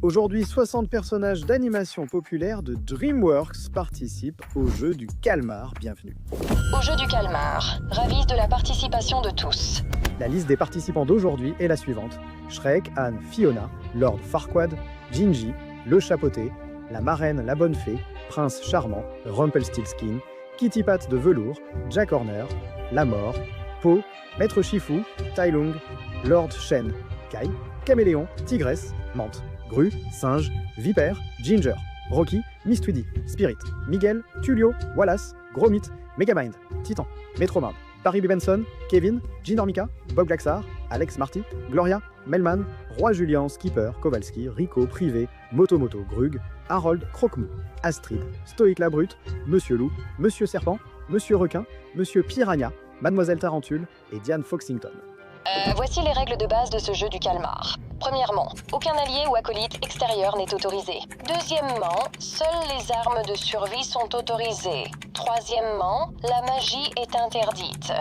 Aujourd'hui, 60 personnages d'animation populaire de DreamWorks participent au jeu du calmar. Bienvenue. Au jeu du calmar, ravise de la participation de tous. La liste des participants d'aujourd'hui est la suivante. Shrek, Anne, Fiona, Lord Farquaad, Gingy, Le Chapeauté, la marraine La Bonne Fée, Prince Charmant, Rumpelstiltskin, Kitty Pat de Velours, Jack Horner, La Mort, Po, Maître Shifu, Tai Lung, Lord Shen, Kai, Caméléon, Tigresse, Mante, Grue, Singe, Vipère, Ginger, Rocky, Miss Tweedy, Spirit, Miguel, Tulio, Wallace, Gromit, Megamind, Titan, Metroman, Barry Benson, Kevin, Ginormika, Bob Glaxar, Alex Marty, Gloria, Melman, Roi Julien, Skipper, Kowalski, Rico, Privé, Motomoto, Grug, Harold, Croque-Mou, Astrid, Stoïque la Brute, Monsieur Loup, Monsieur Serpent, Monsieur Requin, Monsieur Piranha, Mademoiselle Tarentule et Diane Foxington. Voici les règles de base de ce jeu du calmar. Premièrement, aucun allié ou acolyte extérieur n'est autorisé. Deuxièmement, seules les armes de survie sont autorisées. Troisièmement, la magie est interdite.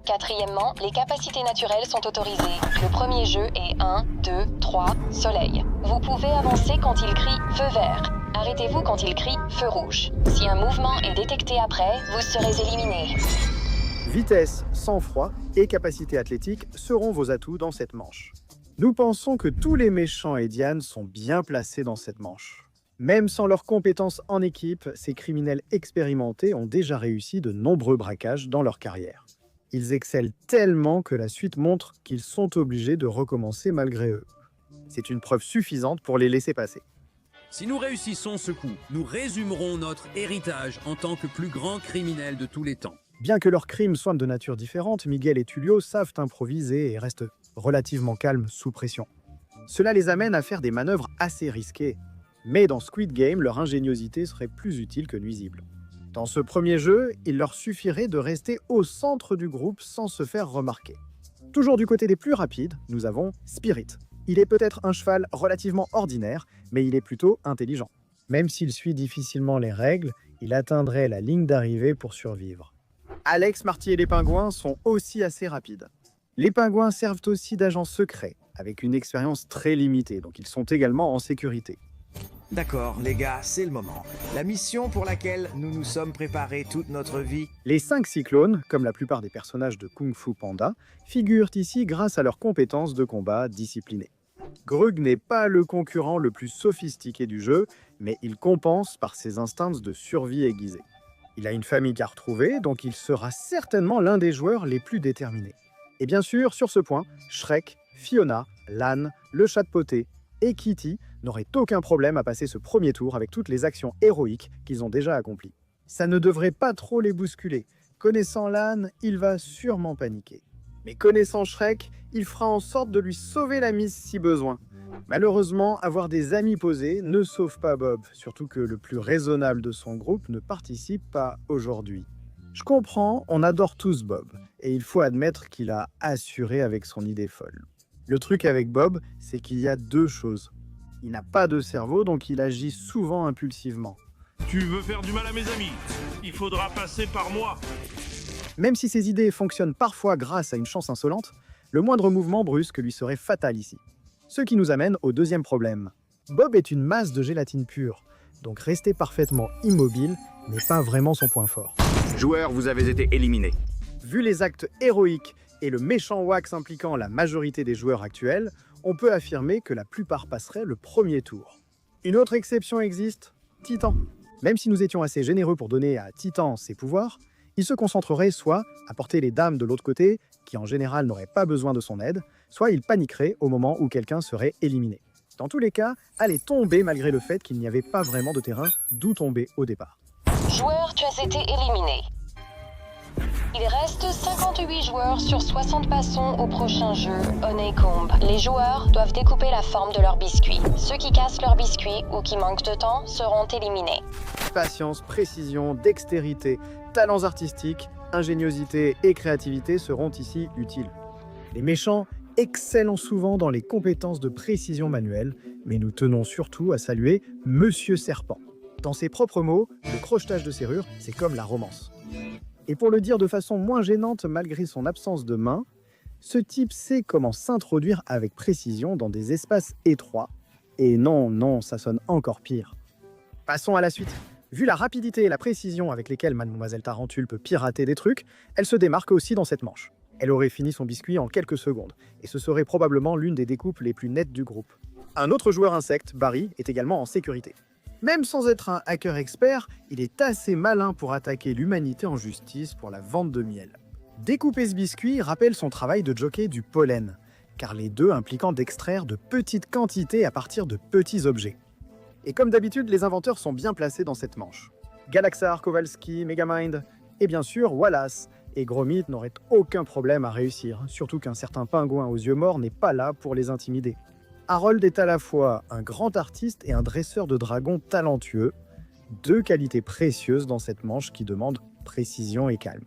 Quatrièmement, les capacités naturelles sont autorisées. Le premier jeu est 1, 2, 3, soleil. Vous pouvez avancer quand il crie feu vert. Arrêtez-vous quand il crie feu rouge. Si un mouvement est détecté après, vous serez éliminé. Vitesse, sang-froid et capacité athlétique seront vos atouts dans cette manche. Nous pensons que tous les méchants et Diane sont bien placés dans cette manche. Même sans leurs compétences en équipe, ces criminels expérimentés ont déjà réussi de nombreux braquages dans leur carrière. Ils excellent tellement que la suite montre qu'ils sont obligés de recommencer malgré eux. C'est une preuve suffisante pour les laisser passer. Si nous réussissons ce coup, nous résumerons notre héritage en tant que plus grand criminel de tous les temps. Bien que leurs crimes soient de nature différente, Miguel et Tulio savent improviser et restent relativement calmes sous pression. Cela les amène à faire des manœuvres assez risquées. Mais dans Squid Game, leur ingéniosité serait plus utile que nuisible. Dans ce premier jeu, il leur suffirait de rester au centre du groupe sans se faire remarquer. Toujours du côté des plus rapides, nous avons Spirit. Il est peut-être un cheval relativement ordinaire, mais il est plutôt intelligent. Même s'il suit difficilement les règles, il atteindrait la ligne d'arrivée pour survivre. Alex, Marty et les pingouins sont aussi assez rapides. Les pingouins servent aussi d'agents secrets, avec une expérience très limitée, donc ils sont également en sécurité. D'accord, les gars, c'est le moment. La mission pour laquelle nous nous sommes préparés toute notre vie. Les 5 cyclones, comme la plupart des personnages de Kung Fu Panda, figurent ici grâce à leurs compétences de combat disciplinées. Grug n'est pas le concurrent le plus sophistiqué du jeu, mais il compense par ses instincts de survie aiguisés. Il a une famille qu'à retrouver, donc il sera certainement l'un des joueurs les plus déterminés. Et bien sûr, sur ce point, Shrek, Fiona, Lan, le chat de potée et Kitty n'auraient aucun problème à passer ce premier tour avec toutes les actions héroïques qu'ils ont déjà accomplies. Ça ne devrait pas trop les bousculer. Connaissant Lan, il va sûrement paniquer. Mais connaissant Shrek, il fera en sorte de lui sauver la mise si besoin. Malheureusement, avoir des amis posés ne sauve pas Bob, surtout que le plus raisonnable de son groupe ne participe pas aujourd'hui. Je comprends, on adore tous Bob, et il faut admettre qu'il a assuré avec son idée folle. Le truc avec Bob, c'est qu'il y a 2 choses. Il n'a pas de cerveau, donc il agit souvent impulsivement. Tu veux faire du mal à mes amis? Il faudra passer par moi. Même si ses idées fonctionnent parfois grâce à une chance insolente, le moindre mouvement brusque lui serait fatal ici. Ce qui nous amène au deuxième problème. Bob est une masse de gélatine pure, donc rester parfaitement immobile n'est pas vraiment son point fort. Joueurs, vous avez été éliminés. Vu les actes héroïques et le méchant wax impliquant la majorité des joueurs actuels, on peut affirmer que la plupart passeraient le premier tour. Une autre exception existe, Titan. Même si nous étions assez généreux pour donner à Titan ses pouvoirs, il se concentrerait soit à porter les dames de l'autre côté, qui en général n'auraient pas besoin de son aide, soit il paniquerait au moment où quelqu'un serait éliminé. Dans tous les cas, allait tomber malgré le fait qu'il n'y avait pas vraiment de terrain d'où tomber au départ. Joueur, tu as été éliminé. Il reste 58 joueurs sur 60 passons au prochain jeu, Honeycomb. Les joueurs doivent découper la forme de leur biscuit. Ceux qui cassent leur biscuit ou qui manquent de temps seront éliminés. Patience, précision, dextérité, talents artistiques, ingéniosité et créativité seront ici utiles. Les méchants excellent souvent dans les compétences de précision manuelle, mais nous tenons surtout à saluer Monsieur Serpent. Dans ses propres mots, le crochetage de serrure, c'est comme la romance. Et pour le dire de façon moins gênante malgré son absence de main, ce type sait comment s'introduire avec précision dans des espaces étroits, Et non, non, ça sonne encore pire. Passons à la suite. Vu la rapidité et la précision avec lesquelles Mademoiselle Tarentule peut pirater des trucs, elle se démarque aussi dans cette manche. Elle aurait fini son biscuit en quelques secondes, et ce serait probablement l'une des découpes les plus nettes du groupe. Un autre joueur insecte, Barry, est également en sécurité. Même sans être un hacker expert, il est assez malin pour attaquer l'humanité en justice pour la vente de miel. Découper ce biscuit rappelle son travail de jockey du pollen, car les deux impliquant d'extraire de petites quantités à partir de petits objets. Et comme d'habitude, les inventeurs sont bien placés dans cette manche. Galaxar, Kowalski, Megamind, et bien sûr Wallace. Et Gromit n'aurait aucun problème à réussir, surtout qu'un certain pingouin aux yeux morts n'est pas là pour les intimider. Harold est à la fois un grand artiste et un dresseur de dragons talentueux, deux qualités précieuses dans cette manche qui demande précision et calme.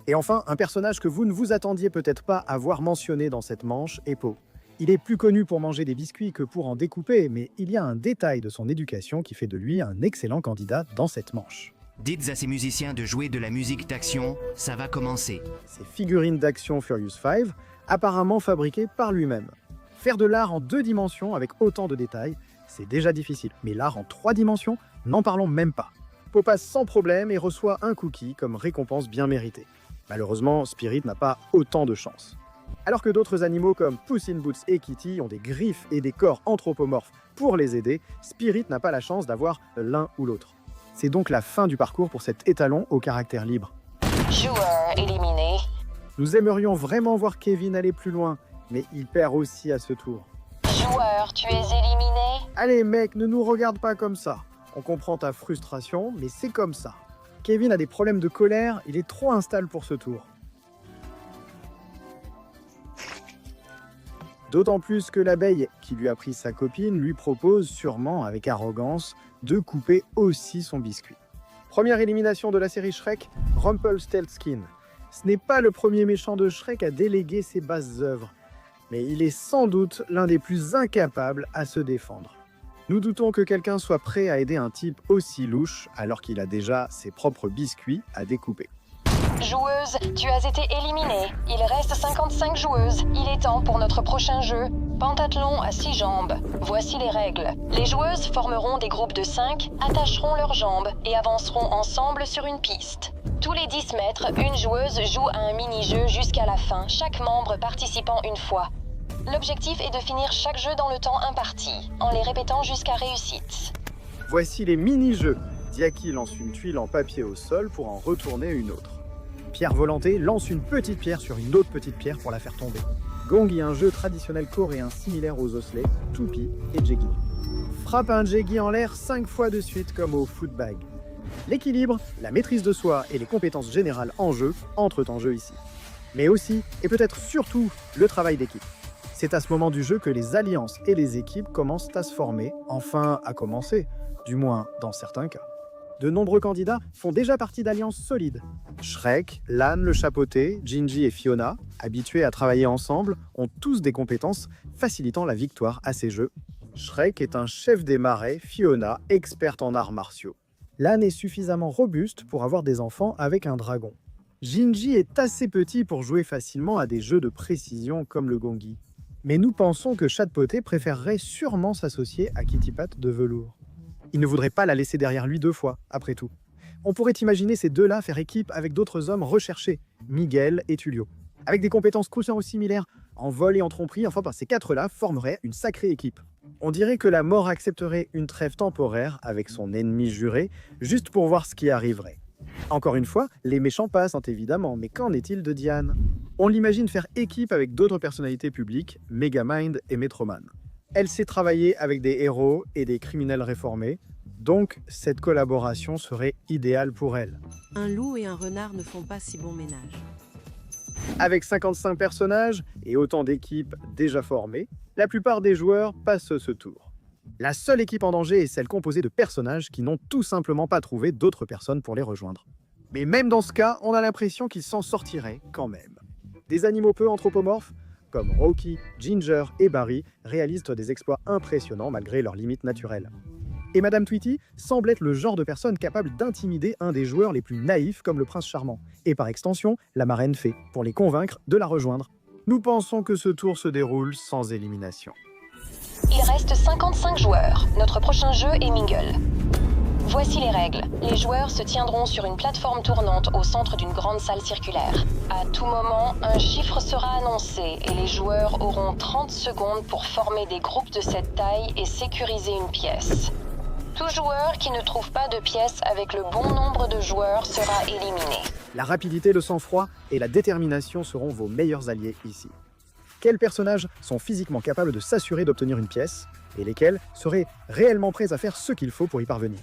Et enfin, un personnage que vous ne vous attendiez peut-être pas à voir mentionné dans cette manche est Po. Il est plus connu pour manger des biscuits que pour en découper, mais il y a un détail de son éducation qui fait de lui un excellent candidat dans cette manche. Dites à ces musiciens de jouer de la musique d'action, ça va commencer. Ces figurines d'action Furious 5, apparemment fabriquées par lui-même. Faire de l'art en 2 dimensions avec autant de détails, c'est déjà difficile. Mais l'art en 3 dimensions, n'en parlons même pas. Po passe sans problème et reçoit un cookie comme récompense bien méritée. Malheureusement, Spirit n'a pas autant de chance. Alors que d'autres animaux comme Puss in Boots et Kitty ont des griffes et des corps anthropomorphes pour les aider, Spirit n'a pas la chance d'avoir l'un ou l'autre. C'est donc la fin du parcours pour cet étalon au caractère libre. Joueur éliminé. Nous aimerions vraiment voir Kevin aller plus loin, mais il perd aussi à ce tour. Joueur, tu es éliminé. Allez mec, ne nous regarde pas comme ça. On comprend ta frustration, mais c'est comme ça. Kevin a des problèmes de colère, il est trop instable pour ce tour. D'autant plus que l'abeille, qui lui a pris sa copine, lui propose, sûrement avec arrogance, de couper aussi son biscuit. Première élimination de la série Shrek, Rumpelstiltskin. Ce n'est pas le premier méchant de Shrek à déléguer ses basses œuvres, mais il est sans doute l'un des plus incapables à se défendre. Nous doutons que quelqu'un soit prêt à aider un type aussi louche alors qu'il a déjà ses propres biscuits à découper. Joueuse, tu as été éliminée. Il reste 55 joueuses. Il est temps pour notre prochain jeu. Pentathlon à 6 jambes. Voici les règles. Les joueuses formeront des groupes de 5, attacheront leurs jambes et avanceront ensemble sur une piste. Tous les 10 mètres, une joueuse joue à un mini-jeu jusqu'à la fin, chaque membre participant une fois. L'objectif est de finir chaque jeu dans le temps imparti, en les répétant jusqu'à réussite. Voici les mini-jeux. Diaki lance une tuile en papier au sol pour en retourner une autre. Pierre Volanté lance une petite pierre sur une autre petite pierre pour la faire tomber. Gong est un jeu traditionnel coréen similaire aux osselets, Tupi et Jegi. Frappe un Jegi en l'air 5 fois de suite comme au footbag. L'équilibre, la maîtrise de soi et les compétences générales en jeu entrent en jeu ici. Mais aussi, et peut-être surtout, le travail d'équipe. C'est à ce moment du jeu que les alliances et les équipes commencent à se former, enfin à commencer, du moins dans certains cas. De nombreux candidats font déjà partie d'alliances solides. Shrek, Lan le chapeauté, Gingy et Fiona, habitués à travailler ensemble, ont tous des compétences facilitant la victoire à ces jeux. Shrek est un chef des marais, Fiona, experte en arts martiaux. Lan est suffisamment robuste pour avoir des enfants avec un dragon. Gingy est assez petit pour jouer facilement à des jeux de précision comme le gongi. Mais nous pensons que Chatpoté préférerait sûrement s'associer à Kittypat de velours. Il ne voudrait pas la laisser derrière lui 2 fois, après tout. On pourrait imaginer ces deux-là faire équipe avec d'autres hommes recherchés, Miguel et Tulio. Avec des compétences cousin similaires, en vol et en tromperie, enfin ces 4-là formeraient une sacrée équipe. On dirait que la mort accepterait une trêve temporaire avec son ennemi juré, juste pour voir ce qui arriverait. Encore une fois, les méchants passent évidemment, mais qu'en est-il de Diane? On l'imagine faire équipe avec d'autres personnalités publiques, Megamind et Metroman. Elle sait travailler avec des héros et des criminels réformés, donc cette collaboration serait idéale pour elle. Un loup et un renard ne font pas si bon ménage. Avec 55 personnages et autant d'équipes déjà formées, la plupart des joueurs passent ce tour. La seule équipe en danger est celle composée de personnages qui n'ont tout simplement pas trouvé d'autres personnes pour les rejoindre. Mais même dans ce cas, on a l'impression qu'ils s'en sortiraient quand même. Des animaux peu anthropomorphes, comme Rocky, Ginger et Barry, réalisent des exploits impressionnants malgré leurs limites naturelles. Et Madame Tweety semble être le genre de personne capable d'intimider un des joueurs les plus naïfs comme le prince charmant, et par extension, la marraine fée, pour les convaincre de la rejoindre. Nous pensons que ce tour se déroule sans élimination. Il reste 55 joueurs. Notre prochain jeu est Mingle. Voici les règles. Les joueurs se tiendront sur une plateforme tournante au centre d'une grande salle circulaire. À tout moment, un chiffre sera annoncé et les joueurs auront 30 secondes pour former des groupes de cette taille et sécuriser une pièce. Tout joueur qui ne trouve pas de pièce avec le bon nombre de joueurs sera éliminé. La rapidité, le sang-froid et la détermination seront vos meilleurs alliés ici. Quels personnages sont physiquement capables de s'assurer d'obtenir une pièce et lesquels seraient réellement prêts à faire ce qu'il faut pour y parvenir?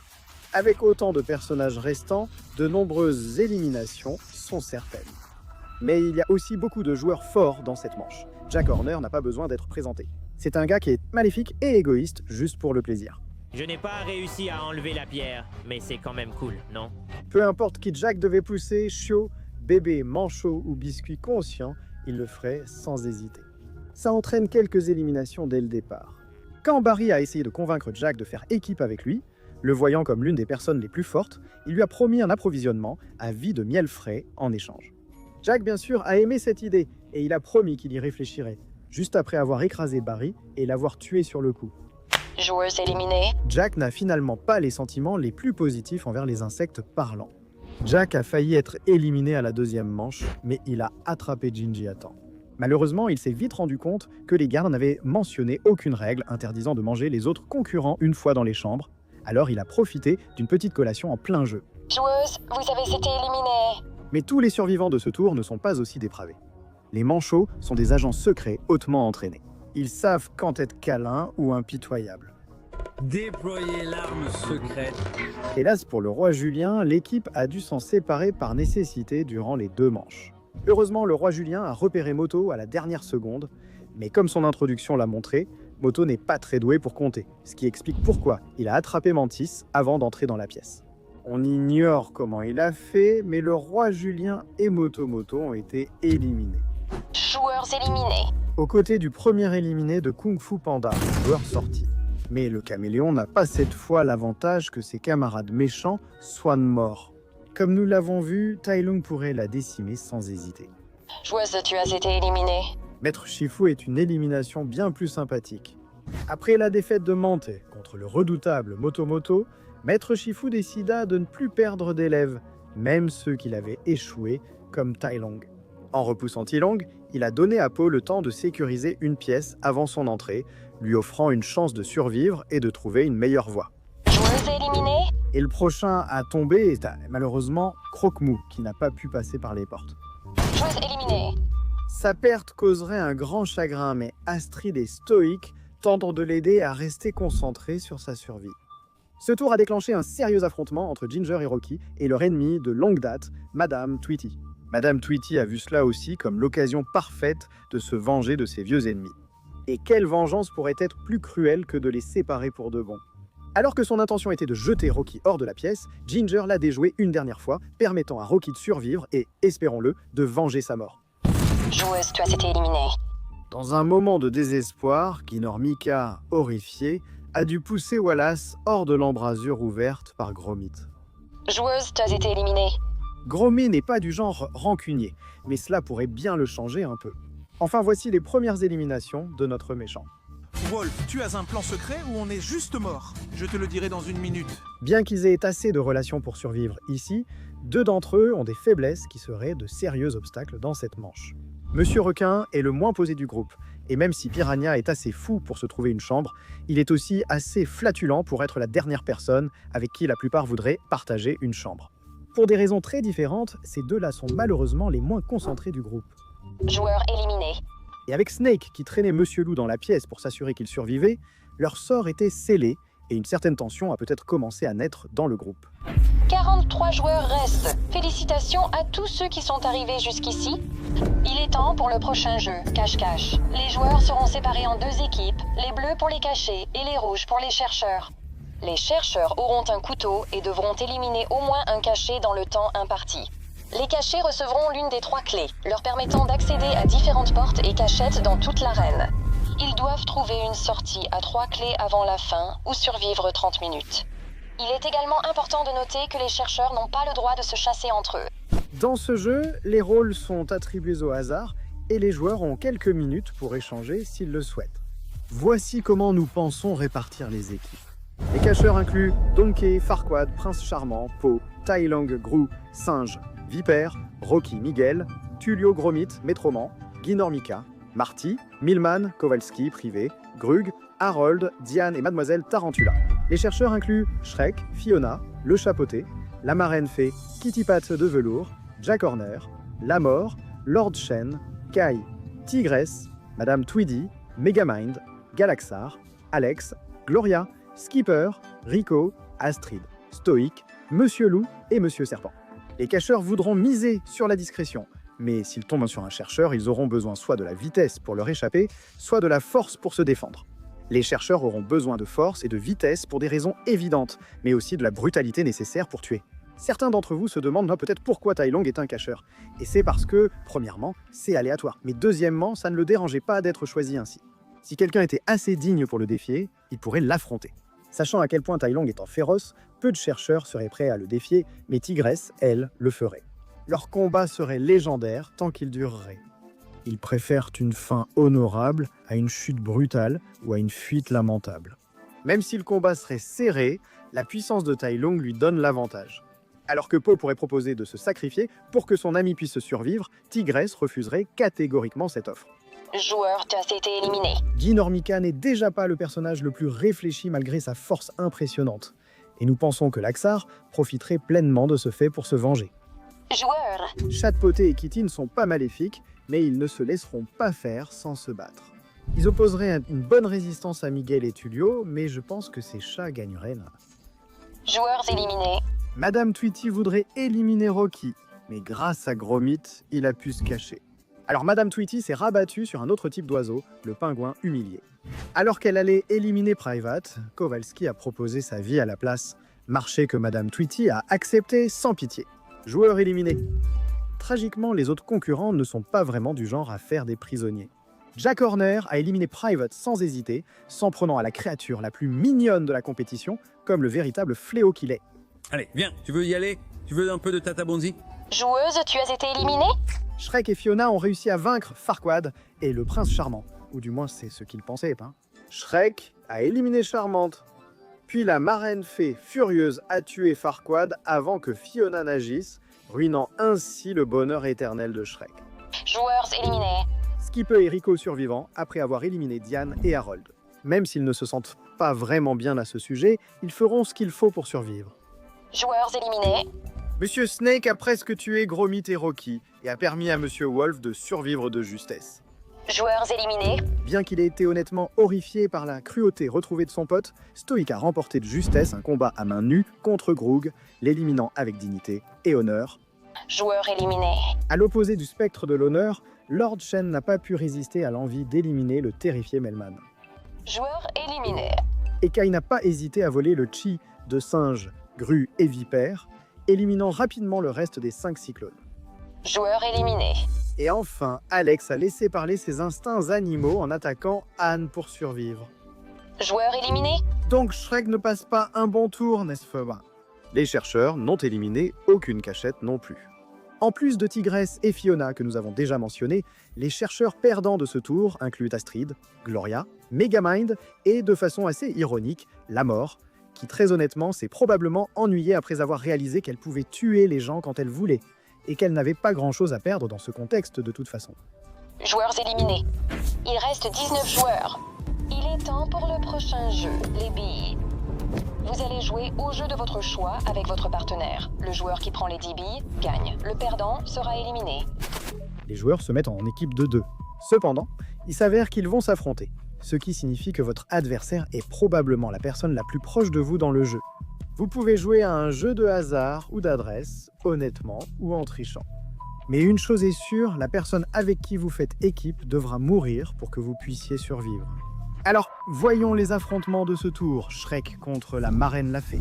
Avec autant de personnages restants, de nombreuses éliminations sont certaines. Mais il y a aussi beaucoup de joueurs forts dans cette manche. Jack Horner n'a pas besoin d'être présenté. C'est un gars qui est maléfique et égoïste juste pour le plaisir. Je n'ai pas réussi à enlever la pierre, mais c'est quand même cool, non? Peu importe qui Jack devait pousser, chiot, bébé, manchot ou biscuit conscient, il le ferait sans hésiter. Ça entraîne quelques éliminations dès le départ. Quand Barry a essayé de convaincre Jack de faire équipe avec lui, le voyant comme l'une des personnes les plus fortes, il lui a promis un approvisionnement à vie de miel frais en échange. Jack, bien sûr, a aimé cette idée et il a promis qu'il y réfléchirait, juste après avoir écrasé Barry et l'avoir tué sur le coup. Joueurs éliminés. Jack n'a finalement pas les sentiments les plus positifs envers les insectes parlants. Jack a failli être éliminé à la deuxième manche, mais il a attrapé Gingy à temps. Malheureusement, il s'est vite rendu compte que les gardes n'avaient mentionné aucune règle interdisant de manger les autres concurrents une fois dans les chambres. Alors il a profité d'une petite collation en plein jeu. Joueuses, vous avez été éliminées. Mais tous les survivants de ce tour ne sont pas aussi dépravés. Les manchots sont des agents secrets hautement entraînés. Ils savent quand être câlins ou impitoyables. Déployer l'arme secrète. Hélas pour le roi Julien, l'équipe a dû s'en séparer par nécessité durant les 2 manches. Heureusement, le roi Julien a repéré Moto à la dernière seconde, mais comme son introduction l'a montré, Moto n'est pas très doué pour compter, ce qui explique pourquoi il a attrapé Mantis avant d'entrer dans la pièce. On ignore comment il a fait, mais le roi Julien et Moto ont été éliminés. Joueurs éliminés. Aux côtés du premier éliminé de Kung Fu Panda, joueur sorti. Mais le caméléon n'a pas cette fois l'avantage que ses camarades méchants soient morts. Comme nous l'avons vu, Tai Lung pourrait la décimer sans hésiter. Joueuse, tu as été éliminée. Maître Shifu est une élimination bien plus sympathique. Après la défaite de Mante contre le redoutable Moto, Maître Shifu décida de ne plus perdre d'élèves, même ceux qu'il avait échoués, comme Tai Long. En repoussant Tai Long, il a donné à Po le temps de sécuriser une pièce avant son entrée, lui offrant une chance de survivre et de trouver une meilleure voie. Joueuse éliminée. Et le prochain à tomber est malheureusement Croque-Mou, qui n'a pas pu passer par les portes. Joueuse éliminée. Sa perte causerait un grand chagrin, mais Astrid est stoïque, tentant de l'aider à rester concentré sur sa survie. Ce tour a déclenché un sérieux affrontement entre Ginger et Rocky et leur ennemi de longue date, Madame Tweety. Madame Tweety a vu cela aussi comme l'occasion parfaite de se venger de ses vieux ennemis. Et quelle vengeance pourrait être plus cruelle que de les séparer pour de bon? Alors que son intention était de jeter Rocky hors de la pièce, Ginger l'a déjoué une dernière fois, permettant à Rocky de survivre et, espérons-le, de venger sa mort. Joueuse, tu as été éliminée. Dans un moment de désespoir, Kinor Mika, horrifié, a dû pousser Wallace hors de l'embrasure ouverte par Gromit. Joueuse, tu as été éliminée. Gromit n'est pas du genre rancunier, mais cela pourrait bien le changer un peu. Enfin, voici les premières éliminations de notre méchant. Wolf, tu as un plan secret ou on est juste mort? Je te le dirai dans une minute. Bien qu'ils aient assez de relations pour survivre ici, 2 d'entre eux ont des faiblesses qui seraient de sérieux obstacles dans cette manche. Monsieur Requin est le moins posé du groupe, et même si Piranha est assez fou pour se trouver une chambre, il est aussi assez flatulent pour être la dernière personne avec qui la plupart voudraient partager une chambre. Pour des raisons très différentes, ces 2-là sont malheureusement les moins concentrés du groupe. Joueur éliminé. Et avec Snake qui traînait Monsieur Loup dans la pièce pour s'assurer qu'il survivait, leur sort était scellé et une certaine tension a peut-être commencé à naître dans le groupe. 43 joueurs restent. Félicitations à tous ceux qui sont arrivés jusqu'ici. Il est temps pour le prochain jeu, cache-cache. Les joueurs seront séparés en 2 équipes, les bleus pour les cachés et les rouges pour les chercheurs. Les chercheurs auront un couteau et devront éliminer au moins un caché dans le temps imparti. Les cachés recevront l'une des 3 clés, leur permettant d'accéder à différentes portes et cachettes dans toute l'arène. Ils doivent trouver une sortie à 3 clés avant la fin ou survivre 30 minutes. Il est également important de noter que les chercheurs n'ont pas le droit de se chasser entre eux. Dans ce jeu, les rôles sont attribués au hasard et les joueurs ont quelques minutes pour échanger s'ils le souhaitent. Voici comment nous pensons répartir les équipes. Les cacheurs incluent Donkey, Farquaad, Prince Charmant, Po, Tai Long, Gru, Singe, Vipère, Rocky, Miguel, Tullio, Gromit, Métroman, Ginormika, Marty, Milman, Kowalski, Privé, Grug, Harold, Diane et Mademoiselle Tarantula. Les chercheurs incluent Shrek, Fiona, Le Chapeauté, la marraine fée, Kitty Pat de velours, Jack Horner, La Mort, Lord Shen, Kai, Tigress, Madame Tweedy, Megamind, Galaxar, Alex, Gloria, Skipper, Rico, Astrid, Stoïque, Monsieur Loup et Monsieur Serpent. Les cacheurs voudront miser sur la discrétion, mais s'ils tombent sur un chercheur, ils auront besoin soit de la vitesse pour leur échapper, soit de la force pour se défendre. Les chercheurs auront besoin de force et de vitesse pour des raisons évidentes, mais aussi de la brutalité nécessaire pour tuer. Certains d'entre vous se demandent peut-être pourquoi Tai Long est un cacheur. Et c'est parce que, premièrement, c'est aléatoire, mais deuxièmement, ça ne le dérangeait pas d'être choisi ainsi. Si quelqu'un était assez digne pour le défier, il pourrait l'affronter. Sachant à quel point Tai Long étant féroce, peu de chercheurs seraient prêts à le défier, mais Tigress, elle, le ferait. Leur combat serait légendaire tant qu'il durerait. Ils préfèrent une fin honorable à une chute brutale ou à une fuite lamentable. Même si le combat serait serré, la puissance de Tai Long lui donne l'avantage. Alors que Po pourrait proposer de se sacrifier pour que son ami puisse survivre, Tigress refuserait catégoriquement cette offre. Joueur, tu as été éliminé. Ginormika n'est déjà pas le personnage le plus réfléchi malgré sa force impressionnante. Et nous pensons que Laxar profiterait pleinement de ce fait pour se venger. Joueur, Chatpoté et Kitty ne sont pas maléfiques, mais ils ne se laisseront pas faire sans se battre. Ils opposeraient une bonne résistance à Miguel et Tullio, mais je pense que ces chats gagneraient là. joueurs éliminés. Madame Tweety voudrait éliminer Rocky, mais grâce à Gromit, il a pu se cacher. Alors Madame Tweety s'est rabattue sur un autre type d'oiseau, le pingouin humilié. Alors qu'elle allait éliminer Private, Kowalski a proposé sa vie à la place, marché que Madame Tweety a accepté sans pitié. Joueur éliminé. Tragiquement, les autres concurrents ne sont pas vraiment du genre à faire des prisonniers. Jack Horner a éliminé Private sans hésiter, s'en prenant à la créature la plus mignonne de la compétition, comme le véritable fléau qu'il est. Allez, viens, tu veux y aller? Tu veux un peu de Tata Bonzi? Joueuse, tu as été éliminée. Shrek et Fiona ont réussi à vaincre Farquaad et le prince charmant, ou du moins c'est ce qu'ils pensaient. Shrek a éliminé Charmante, puis la marraine fée furieuse a tué Farquaad avant que Fiona n'agisse, ruinant ainsi le bonheur éternel de Shrek. Joueurs éliminés. Skipper et Rico survivants après avoir éliminé Diane et Harold. Même s'ils ne se sentent pas vraiment bien à ce sujet, ils feront ce qu'il faut pour survivre. Joueurs éliminés. Monsieur Snake a presque tué Gromit et Rocky et a permis à Monsieur Wolf de survivre de justesse. Joueurs éliminés. Bien qu'il ait été honnêtement horrifié par la cruauté retrouvée de son pote, Stoïque a remporté de justesse un combat à main nue contre Grug, l'éliminant avec dignité et honneur. Joueurs éliminés. À l'opposé du spectre de l'honneur, Lord Shen n'a pas pu résister à l'envie d'éliminer le terrifié Melman. Joueurs éliminés. Et Kai n'a pas hésité à voler le chi de Singe, Gru et Vipère, éliminant rapidement le reste des 5 cyclones. Joueurs éliminés. Et enfin, Alex a laissé parler ses instincts animaux en attaquant Anne pour survivre. Joueurs éliminés. Donc Shrek ne passe pas un bon tour, n'est-ce pas? Les chercheurs n'ont éliminé aucune cachette non plus. En plus de Tigress et Fiona que nous avons déjà mentionnés, les chercheurs perdants de ce tour incluent Astrid, Gloria, Megamind et, de façon assez ironique, La Mort, qui très honnêtement s'est probablement ennuyée après avoir réalisé qu'elle pouvait tuer les gens quand elle voulait, et qu'elle n'avait pas grand-chose à perdre dans ce contexte de toute façon. Joueurs éliminés. Il reste 19 joueurs. Il est temps pour le prochain jeu, les billes. Vous allez jouer au jeu de votre choix avec votre partenaire. Le joueur qui prend les 10 billes gagne. Le perdant sera éliminé. Les joueurs se mettent en équipe de 2. Cependant, il s'avère qu'ils vont s'affronter, ce qui signifie que votre adversaire est probablement la personne la plus proche de vous dans le jeu. Vous pouvez jouer à un jeu de hasard ou d'adresse, honnêtement ou en trichant. Mais une chose est sûre, la personne avec qui vous faites équipe devra mourir pour que vous puissiez survivre. Alors, voyons les affrontements de ce tour, Shrek contre la marraine la fée.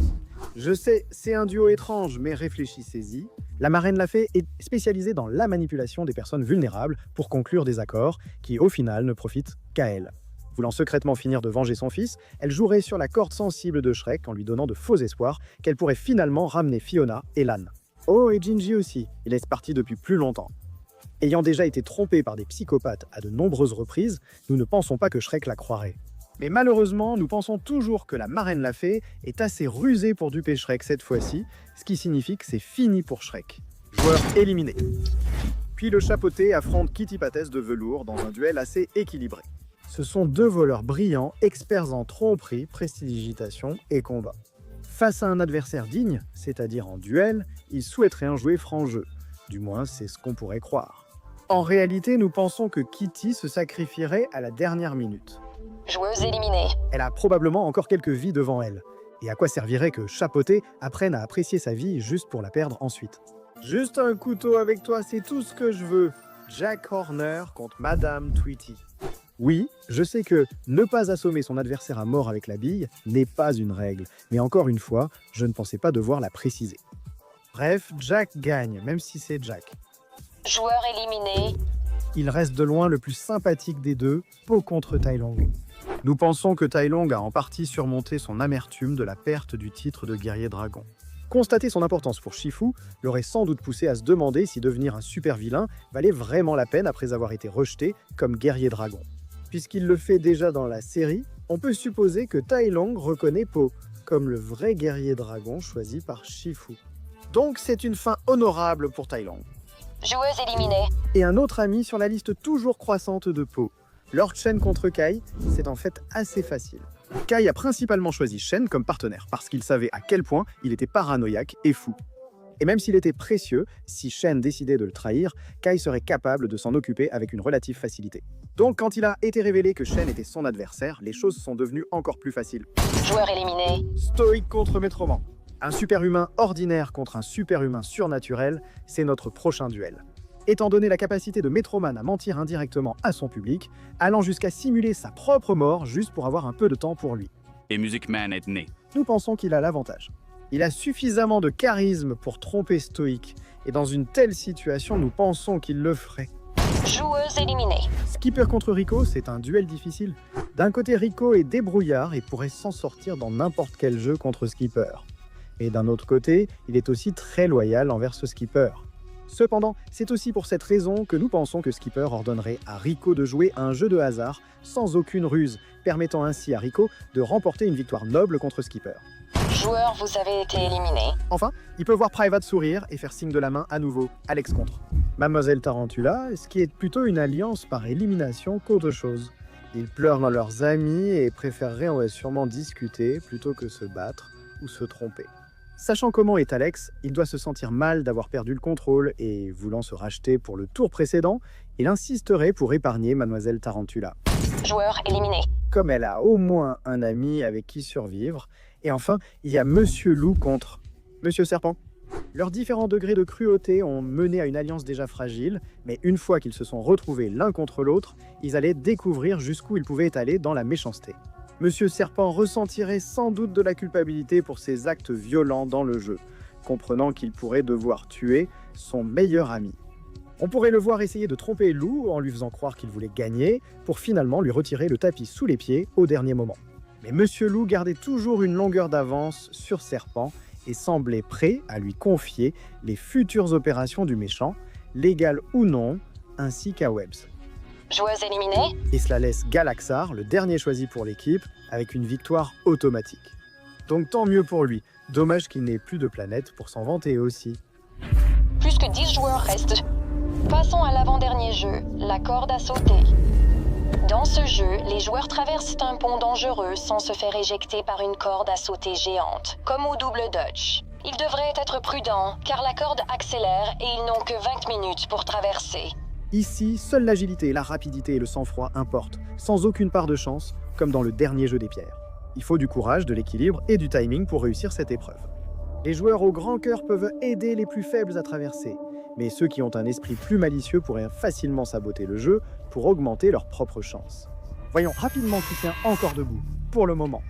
Je sais, c'est un duo étrange, mais réfléchissez-y. La marraine la fée est spécialisée dans la manipulation des personnes vulnérables pour conclure des accords qui, au final, ne profitent qu'à elle. Voulant secrètement finir de venger son fils, elle jouerait sur la corde sensible de Shrek en lui donnant de faux espoirs qu'elle pourrait finalement ramener Fiona et Lan. Oh, et Gingy aussi, il est parti depuis plus longtemps. Ayant déjà été trompé par des psychopathes à de nombreuses reprises, nous ne pensons pas que Shrek la croirait. Mais malheureusement, nous pensons toujours que la marraine la fée est assez rusée pour duper Shrek cette fois-ci, ce qui signifie que c'est fini pour Shrek. Joueur éliminé. Puis le chapeauté affronte Kitty Patès de velours dans un duel assez équilibré. Ce sont deux voleurs brillants, experts en tromperie, prestidigitation et combat. Face à un adversaire digne, c'est-à-dire en duel, ils souhaiteraient en jouer franc jeu. Du moins, c'est ce qu'on pourrait croire. En réalité, nous pensons que Kitty se sacrifierait à la dernière minute. Joueuse éliminée. Elle a probablement encore quelques vies devant elle. Et à quoi servirait que Chapeauté apprenne à apprécier sa vie juste pour la perdre ensuite? Juste un couteau avec toi, c'est tout ce que je veux. Jack Horner contre Madame Tweety. Oui, je sais que ne pas assommer son adversaire à mort avec la bille n'est pas une règle, mais encore une fois, je ne pensais pas devoir la préciser. Bref, Jack gagne, même si c'est Jack. Joueur éliminé. Il reste de loin le plus sympathique des deux, Po contre Tai Long. Nous pensons que Tai Long a en partie surmonté son amertume de la perte du titre de guerrier dragon. Constater son importance pour Shifu l'aurait sans doute poussé à se demander si devenir un super vilain valait vraiment la peine après avoir été rejeté comme guerrier dragon. Puisqu'il le fait déjà dans la série, on peut supposer que Tai Long reconnaît Po comme le vrai guerrier dragon choisi par Shifu. Donc c'est une fin honorable pour Tai Long. Joueuse éliminée. Et un autre ami sur la liste toujours croissante de Po. Lord Shen contre Kai, c'est en fait assez facile. Kai a principalement choisi Shen comme partenaire parce qu'il savait à quel point il était paranoïaque et fou. Et même s'il était précieux, si Shen décidait de le trahir, Kai serait capable de s'en occuper avec une relative facilité. Donc quand il a été révélé que Shen était son adversaire, les choses sont devenues encore plus faciles. Joueur éliminé. Stoïque contre Métroman. Un super-humain ordinaire contre un super-humain surnaturel, c'est notre prochain duel. Étant donné la capacité de Métroman à mentir indirectement à son public, allant jusqu'à simuler sa propre mort juste pour avoir un peu de temps pour lui. Et Music Man est né. Nous pensons qu'il a l'avantage. Il a suffisamment de charisme pour tromper Stoïque, et dans une telle situation, nous pensons qu'il le ferait. Joueuse éliminée. Skipper contre Rico, c'est un duel difficile. D'un côté, Rico est débrouillard et pourrait s'en sortir dans n'importe quel jeu contre Skipper. Et d'un autre côté, il est aussi très loyal envers ce Skipper. Cependant, c'est aussi pour cette raison que nous pensons que Skipper ordonnerait à Rico de jouer à un jeu de hasard sans aucune ruse, permettant ainsi à Rico de remporter une victoire noble contre Skipper. Joueur, vous avez été éliminé. Enfin, il peut voir Private sourire et faire signe de la main à nouveau, Alex contre. Mademoiselle Tarantula, ce qui est plutôt une alliance par élimination qu'autre chose. Ils pleurent dans leurs amis et préféreraient sûrement discuter plutôt que se battre ou se tromper. Sachant comment est Alex, il doit se sentir mal d'avoir perdu le contrôle et, voulant se racheter pour le tour précédent, il insisterait pour épargner Mademoiselle Tarantula. Joueur éliminé. Comme elle a au moins un ami avec qui survivre. Et enfin, il y a Monsieur Loup contre Monsieur Serpent. Leurs différents degrés de cruauté ont mené à une alliance déjà fragile, mais une fois qu'ils se sont retrouvés l'un contre l'autre, ils allaient découvrir jusqu'où ils pouvaient aller dans la méchanceté. Monsieur Serpent ressentirait sans doute de la culpabilité pour ses actes violents dans le jeu, comprenant qu'il pourrait devoir tuer son meilleur ami. On pourrait le voir essayer de tromper Lou en lui faisant croire qu'il voulait gagner, pour finalement lui retirer le tapis sous les pieds au dernier moment. Mais Monsieur Loup gardait toujours une longueur d'avance sur Serpent et semblait prêt à lui confier les futures opérations du méchant, légales ou non, ainsi qu'à Webbs. Joueuse éliminée. Et cela laisse Galaxar, le dernier choisi pour l'équipe, avec une victoire automatique. Donc tant mieux pour lui, dommage qu'il n'ait plus de planète pour s'en vanter aussi. Plus que 10 joueurs restent. Passons à l'avant-dernier jeu, la corde à sauter. Dans ce jeu, les joueurs traversent un pont dangereux sans se faire éjecter par une corde à sauter géante, comme au double Dutch. Ils devraient être prudents, car la corde accélère et ils n'ont que 20 minutes pour traverser. Ici, seule l'agilité, la rapidité et le sang-froid importent, sans aucune part de chance, comme dans le dernier jeu des pierres. Il faut du courage, de l'équilibre et du timing pour réussir cette épreuve. Les joueurs au grand cœur peuvent aider les plus faibles à traverser, mais ceux qui ont un esprit plus malicieux pourraient facilement saboter le jeu pour augmenter leurs propres chances. Voyons rapidement qui tient encore debout, pour le moment.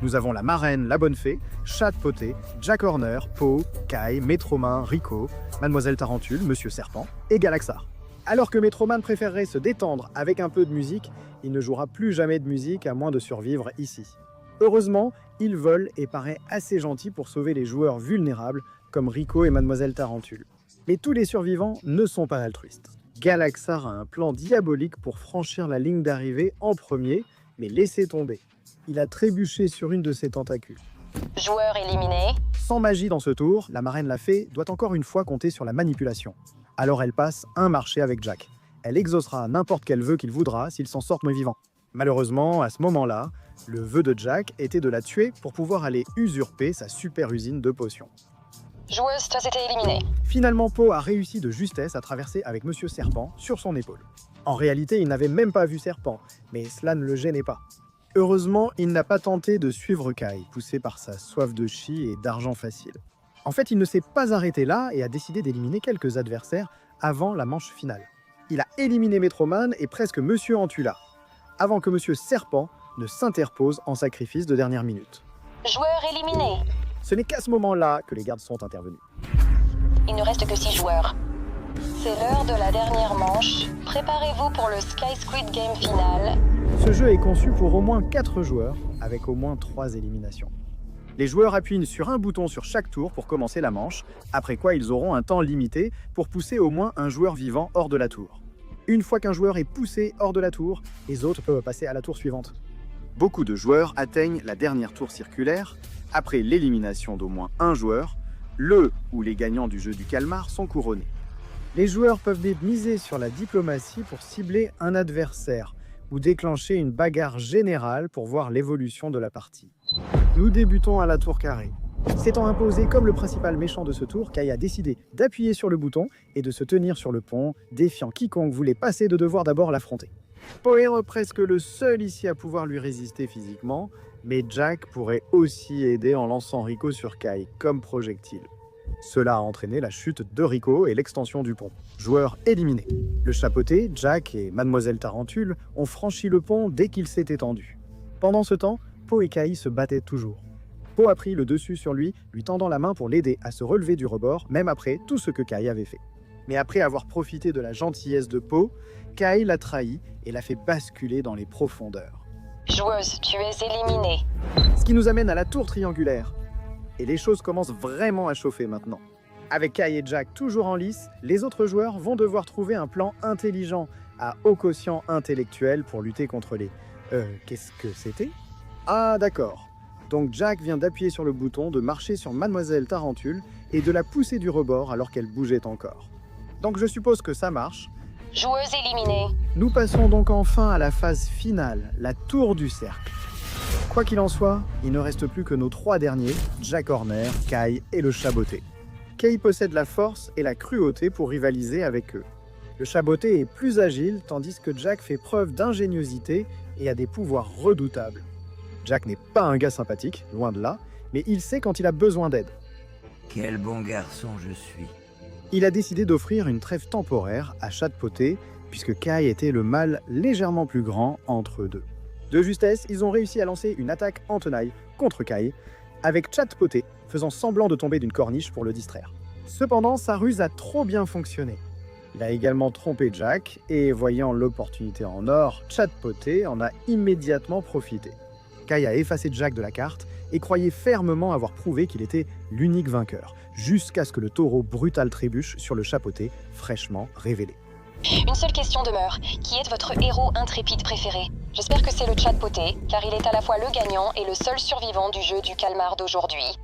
Nous avons la marraine, la bonne fée, Chapeauté, Jack Horner, Po, Kai, Métroman, Rico, Mademoiselle Tarantule, Monsieur Serpent et Galaxar. Alors que Métroman préférerait se détendre avec un peu de musique, il ne jouera plus jamais de musique à moins de survivre ici. Heureusement, il vole et paraît assez gentil pour sauver les joueurs vulnérables comme Rico et Mademoiselle Tarantule. Mais tous les survivants ne sont pas altruistes. Galaxar a un plan diabolique pour franchir la ligne d'arrivée en premier, mais laissez tomber. Il a trébuché sur une de ses tentacules. Joueur éliminé. Sans magie dans ce tour, la marraine la fée doit encore une fois compter sur la manipulation. Alors elle passe un marché avec Jack. Elle exaucera n'importe quel vœu qu'il voudra s'il s'en sort moins vivant. Malheureusement, à ce moment-là, le vœu de Jack était de la tuer pour pouvoir aller usurper sa super usine de potions. Joueuse, toi c'était éliminé. Finalement, Po a réussi de justesse à traverser avec Monsieur Serpent sur son épaule. En réalité, il n'avait même pas vu Serpent, mais cela ne le gênait pas. Heureusement, il n'a pas tenté de suivre Kai, poussé par sa soif de chi et d'argent facile. En fait, il ne s'est pas arrêté là et a décidé d'éliminer quelques adversaires avant la manche finale. Il a éliminé Metroman et presque Monsieur Antula, avant que Monsieur Serpent ne s'interpose en sacrifice de dernière minute. Joueur éliminé. Ce n'est qu'à ce moment-là que les gardes sont intervenus. Il ne reste que 6 joueurs. C'est l'heure de la dernière manche. Préparez-vous pour le Sky Squid Game final. Ce jeu est conçu pour au moins 4 joueurs, avec au moins 3 éliminations. Les joueurs appuient sur un bouton sur chaque tour pour commencer la manche, après quoi ils auront un temps limité pour pousser au moins un joueur vivant hors de la tour. Une fois qu'un joueur est poussé hors de la tour, les autres peuvent passer à la tour suivante. Beaucoup de joueurs atteignent la dernière tour circulaire. Après l'élimination d'au moins un joueur, le ou les gagnants du jeu du calmar sont couronnés. Les joueurs peuvent miser sur la diplomatie pour cibler un adversaire ou déclencher une bagarre générale pour voir l'évolution de la partie. Nous débutons à la tour carrée. S'étant imposé comme le principal méchant de ce tour, Kai a décidé d'appuyer sur le bouton et de se tenir sur le pont, défiant quiconque voulait passer de devoir d'abord l'affronter. Po est presque le seul ici à pouvoir lui résister physiquement, mais Jack pourrait aussi aider en lançant Rico sur Kai comme projectile. Cela a entraîné la chute de Rico et l'extension du pont. Joueurs éliminés. Le chapeauté, Jack et Mademoiselle Tarentule ont franchi le pont dès qu'il s'est étendu. Pendant ce temps, Po et Kai se battaient toujours. Po a pris le dessus sur lui tendant la main pour l'aider à se relever du rebord, même après tout ce que Kai avait fait. Mais après avoir profité de la gentillesse de Po, Kai l'a trahi et l'a fait basculer dans les profondeurs. Joueuse, tu es éliminée. Ce qui nous amène à la tour triangulaire. Et les choses commencent vraiment à chauffer maintenant. Avec Kai et Jack toujours en lice, les autres joueurs vont devoir trouver un plan intelligent à haut quotient intellectuel pour lutter contre les... qu'est-ce que c'était? Ah d'accord. Donc Jack vient d'appuyer sur le bouton, de marcher sur Mademoiselle Tarentule et de la pousser du rebord alors qu'elle bougeait encore. Donc je suppose que ça marche. Joueuse éliminée. Nous passons donc enfin à la phase finale, la tour du cercle. Quoi qu'il en soit, il ne reste plus que nos 3 derniers, Jack Horner, Kai et le chaboté. Kai possède la force et la cruauté pour rivaliser avec eux. Le chaboté est plus agile, tandis que Jack fait preuve d'ingéniosité et a des pouvoirs redoutables. Jack n'est pas un gars sympathique, loin de là, mais il sait quand il a besoin d'aide. Quel bon garçon je suis. Il a décidé d'offrir une trêve temporaire à Chapeauté, puisque Kai était le mâle légèrement plus grand entre eux deux. De justesse, ils ont réussi à lancer une attaque en tenaille contre Kai, avec Chapeauté faisant semblant de tomber d'une corniche pour le distraire. Cependant, sa ruse a trop bien fonctionné. Il a également trompé Jack, et voyant l'opportunité en or, Chapeauté en a immédiatement profité. Kai a effacé Jack de la carte et croyait fermement avoir prouvé qu'il était l'unique vainqueur, jusqu'à ce que le taureau brutal trébuche sur le chapeauté fraîchement révélé. Une seule question demeure. Qui est votre héros intrépide préféré? J'espère que c'est le Chapeauté, car il est à la fois le gagnant et le seul survivant du jeu du calmar d'aujourd'hui.